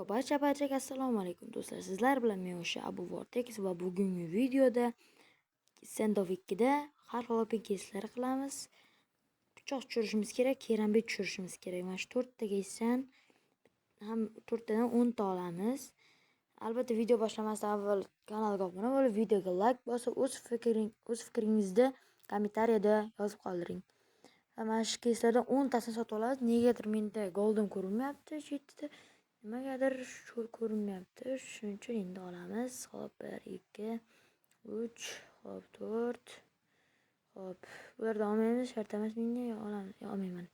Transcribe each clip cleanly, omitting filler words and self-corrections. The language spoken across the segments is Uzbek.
Barchaga assalomu alaykum do'stlar. Sizlar bilan men o'sha Abu Vortex va bugungi videoda Standoff 2da har xil open case'lar qilamiz. Pichoq tushirishimiz kerak, kerambit tushirishimiz kerak. Mana shu 4 ta case'dan ham 4 tadan 10 ta olamiz. Albatta video boshlamasdan avval kanalga obuna bo'lib, videoga like bosib, o'z fikringizni kommentariyada yozib qoldiring. Mana shu case'lardan 10 tasini sotib olamiz. Negadir menda golden ko'rinmayapti, shu yerda. Nimagadir ko'rinmayapti. Shuning uchun endi olamiz. Hop, 1 2 3 hop 4 hop. Bularni olmaymiz, shart emas menga. Olamiz, olmayman.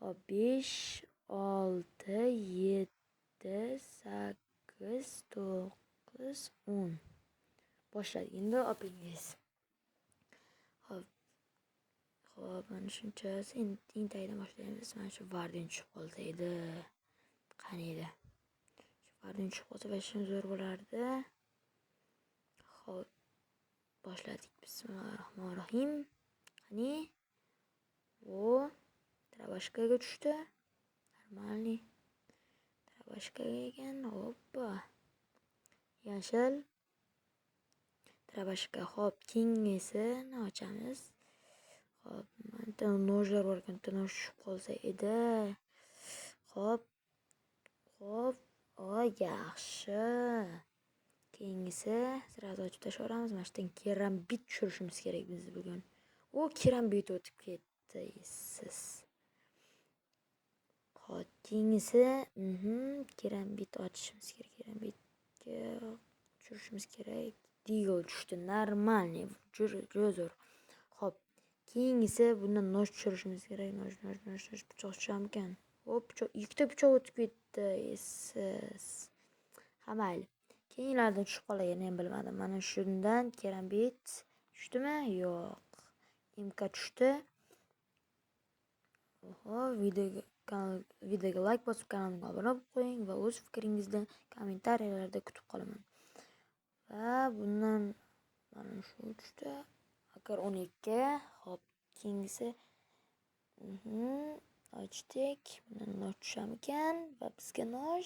Hop 5 6 7 8 9 10. Boshladik. Endi opingiz. Hop. Hop, mana shunchasi. Endi taydan boshlaymiz. Mana shu Varden tushib qolsa edi. Qani edi. Shu Varden tushib qolsa bashim zo'r bo'lardi. Hop. Boshladik. Bismillahirrohmanirrohim. Qani? O, Trabashkaga tushdi. Normalniy. Trabashkaga ekan. Hoppa. Yashil. Trabashka. Hop, kengisini ochamiz. Hop, mana nojlar bor ekan. Noj tushib qolsa edi. Hop. Hop, yaxshi. Keyingisi sirazi ochib tashlaveramiz. Mana shundan kerambit tushirishimiz kerak biz bugun. O, kerambit o'tib ketdi siz. Hop, keyingisi kerambit ochishimiz kerak. Kerambitga tushirishimiz kerak. Deagle tushdi. Normalniy, juda zo'r. Hop, keyingisi bundan noj tushirishimiz kerak. Noj pichoq tushamkan. Hop, ikkita pichoq o'tib ketdi. Siz. Ha, mayli. Keyinlardan tushib qolgan ham bilmadim. Mana shundan kerambit tushdimi? Yo'q. MK tushdi. Oho, videoga like bosib, kanalimga obuna bo'lib qo'ying va o'z fikringizni kommentariyalarda kutib qolaman. Va bundan mana shu tushdi. Agar 12. Hop, keyingisi ochdik. Bundan noj tusharmikan va bizga noj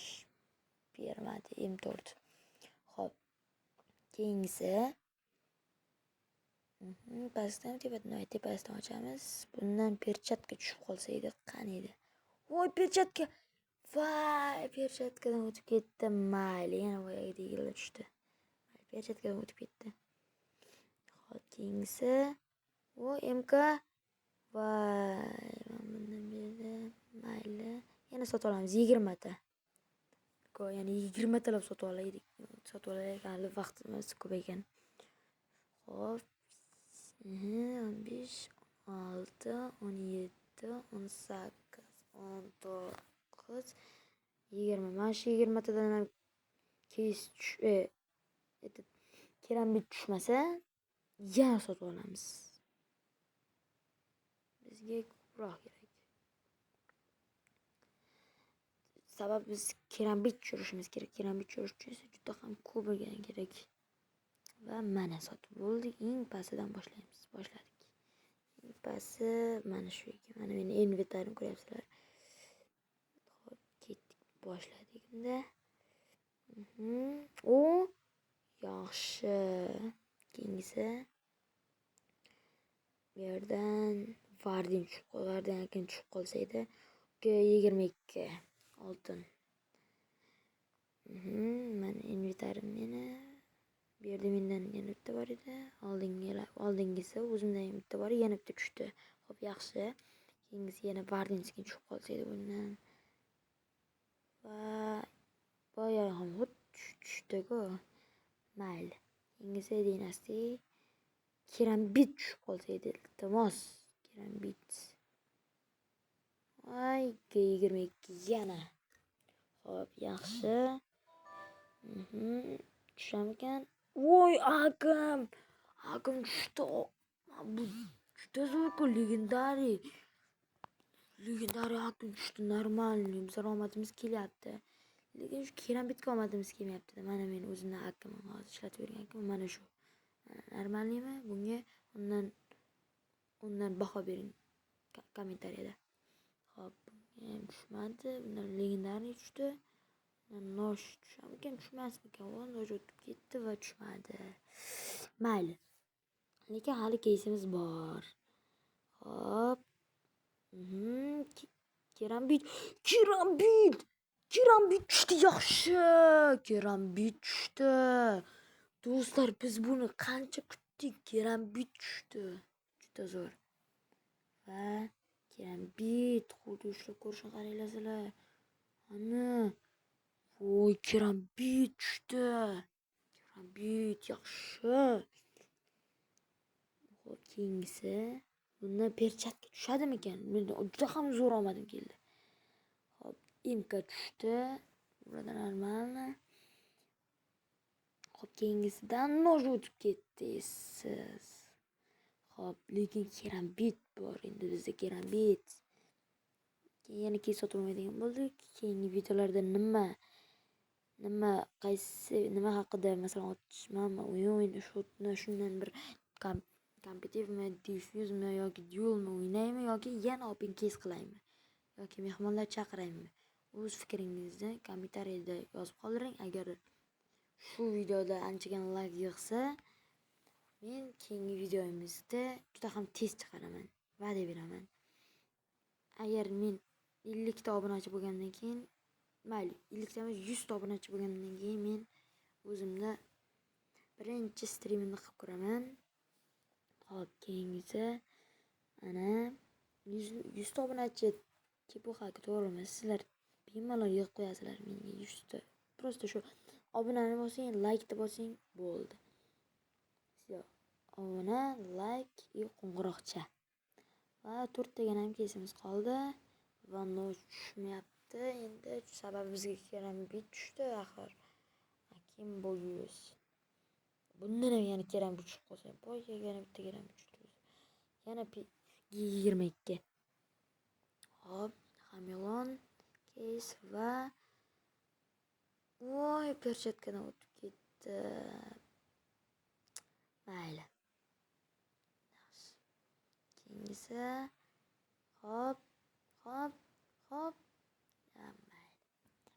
bermadi. M4. Hop. Keyingisi pastdan tepasidan ochamiz. Bundan perchatka tushib qolsa edi, qani edi. Voy, perchatka. Voy, perchatkadan o'tib ketdi. Mayli, yana boyaga degilar tushdi. Perchatkadan o'tib ketdi. Hop, keyingisi MK. Voy, bundan berdi. Mayli. Yana sotib olamiz 20 ta. Ya'ni 20 talab sotib olaylik. Hali vaqtimiz ko'p ekan. Hop. 15 16 17 18 19 20. Mana shu 20 tadan ham kerambit tushmasa yana sotib olamiz. Bizga ko'proq kerak. Sabab biz kerambit tushirishimiz kerak. Kerambit tushirish uchun juda ham ko'p bo'lgan kerak. Va mana sotib bo'ldik. Eng pastidan boshlaymiz. Boshladik. Eng pasti mana shu ekan. Mana meni inventarimni ko'ryapsizlar. Hop, ketdik. Boshladik endi. O, yaxshi. Keyingisi bu yerdan Varden tushib qolsa edi. 22 oltin. Mana inventarim meni. Bu yerda mendan yana bitta bor edi. Oldingisi o'zimdan ham bitta bor, yana bitta tushdi. Xo'p, yaxshi. Keyingisi yana Vardenskiga tushib qolsa edi bundan. Va boya ham tushdi-ku. Mayli. Keyingisi dinasti kerambit tushib qolsa edi. Iltimos, kerambit. Voy, 22 yana. Xo'p, yaxshi. Tushamkan? Voy, akam tushdi. Bu juda zo'r-ku, legendariy akam tushdi. Normalniy, bizlar omadimiz kelyapti. Lekin shu kerambitga omadimiz kelmayapti. Mana men o'zimdan akam hozir ishlatib yurgan akam mana shu. Normalniymi? Bunga undan baho bering kommentariyada. Hop, tushmadi. Bundan legendariy tushdi. Nosh tushamikan, tushmasmikan? Nosh o'tib ketdi va tushmadi. Mayli. Lekin hali keysimiz bor. Hop. Kerambit. Kerambit tushdi, yaxshi. Kerambit tushdi. Do'stlar, biz buni qancha kutdik. Kerambit tushdi. Juda zo'r. Va kerambit xuddi ushlab ko'rishni qaranglar. Ana. Voy, kerambit tushdi. Kerambit yaxshi. Xo'p, keyingisi. Bundan perchatka tushadimikan? Juda ham zo'r omadim keldi. Hop, imka tushdi. Burada normalni. Hop, keyingisidan noj o'tib ketdi siz. Hop, lekin kerambit bor. Endi bizda kerambit. Yana keyin sotib olmaydigan bo'ldik. Keyingi videolarda nima haqida masalan otishmami, o'yin shundan bir kompetitivmi, diffuzmi yoki duelmi o'ynaymi yoki yana open case qilaymi yoki mehmonlar chaqiraymi? O'z fikringizni kommentariyada yozib qoldiring. Agar shu videoda anchagan like yig'sa, men keyingi videomizda juda ham tez chiqaraman. Va'da beraman. Agar men 50 ta obunachi bo'lgandan keyin, mayli, 50 ta emas, 100 ta obunachi bo'lgandan keyin men o'zimda birinchi streamimni qilib ko'raman. Hop, keyingisi ana 100 ta obunachi tepuxaki, to'g'rimi? Sizlar bemalol yig'ib qo'yasizlar menga 100 ta. Prosta shu obunani bosing, like ta bosing, bo'ldi. Obuna, like va qo'ng'iroqcha. Va 4 tagina ham kesimiz qoldi. Va nosh tushmayapti. Endi sababi bizga kerambit tushdi axir. Kim bu 100? Bundan ham yana kerambit tushib qolsa, boyga yana bitta kerambit tushdi. Yana 22. Hop, hamilon case va voy, perchatkadan o'tib ketdi. Mayli. Keyingisi hop. Mayli.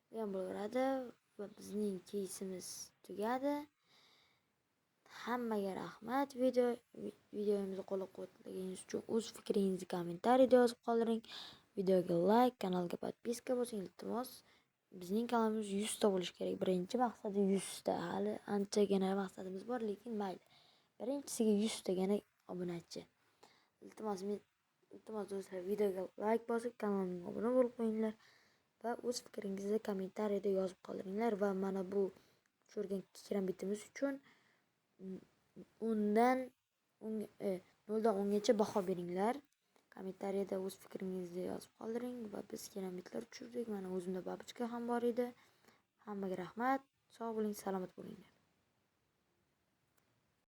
Bu ham bo'laveradi va bizning keysimiz tugadi. Hammaga rahmat. Videomizni qo'llab-quvvatlaganingiz uchun o'z fikringizni kommentariyada yozib qoldiring. Videoga like, kanalga podpiska bosing, iltimos. Bizning kanalimiz 100 ta bo'lishi kerak. Birinchi maqsadi 100 ta. Hali anchagina maqsadimiz bor, lekin mayli. Birinchisiga 100 tagana obunachi. Iltimos do'stlar, videoga like bosib, kanalimga obuna bo'lib qo'yinglar va o'z fikringizni kommentariyada yozib qoldiringlar va mana bu tushirgan kerambitimiz uchun 0dan 10gacha baho beringlar. Kommentariyada o'z fikringizni yozib qoldiring va biz kerambitlar tushirdik. Mana o'zimda babichka ham bor edi. Hammaga rahmat. Sog' bo'ling, salomat bo'linglar.